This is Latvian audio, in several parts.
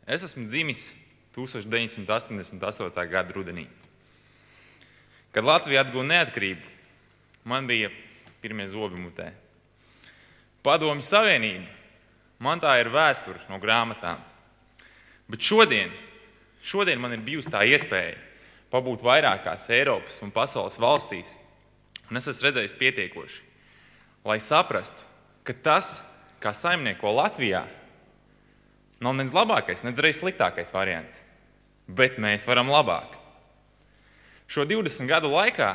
Es esmu dzimis 1988. gada rudenī. Kad Latvija atguva neatkarību, man bija pirmie zobi mutē. Padomju Savienība, man tā ir vēsture no grāmatām. Bet šodien man ir bijusi tā iespēja pabūt vairākās Eiropas un pasaules valstīs, un es esmu redzējis pietiekoši, lai saprastu, ka tas, kā saimnieko Latvijā, nav nec labākais, nec arī sliktākais variants, bet mēs varam labāk. Šo 20 gadu laikā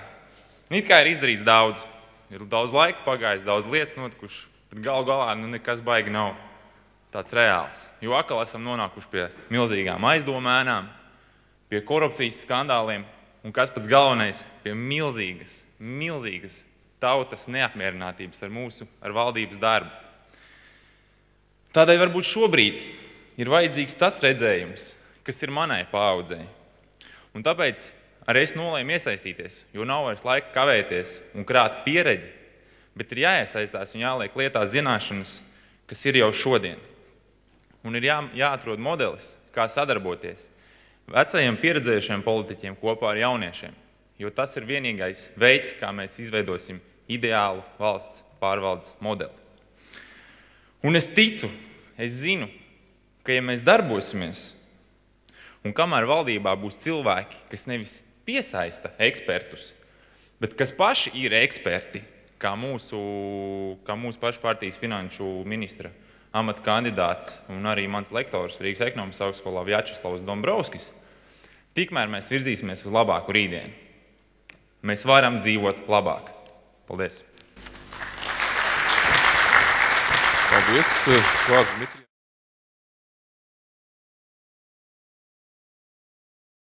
it kā ir izdarīts daudz. Ir daudz laika pagājis, daudz lietas notikušas, bet galu galā nekas baigi nav tāds reāls. Jo atkal esam nonākuši pie milzīgām aizdomēnām, pie korupcijas skandāliem un, kas pats galvenais, pie milzīgas tautas neapmierinātības ar valdības darbu. Tādēļ varbūt šobrīd ir vajadzīgs tas redzējums, kas ir manai paaudzei. Un tāpēc arī es nolēmu iesaistīties, jo nav vairs laika kavēties un krāt pieredzi, bet ir jāiesaistās un jāliek lietā zināšanas, kas ir jau šodien. Un ir jāatrod modelis, kā sadarboties vecajiem pieredzējušiem politiķiem kopā ar jauniešiem, jo tas ir vienīgais veids, kā mēs izveidosim ideālu valsts pārvaldes modeli. Un es ticu, es zinu, ka ja mēs darbosimies, un kamēr valdībā būs cilvēki, kas nevis piesaista ekspertus, bet kas paši ir eksperti, kā mūsu pašu partijas finanšu ministra amata kandidāts un arī mans lektors Rīgas ekonomikas augstskolā Vjačeslavs Dombrovskis, tikmēr mēs virzīsimies uz labāku rītdienu. Mēs varam dzīvot labāk. Paldies! Paldies! Vārds Dmitrijam.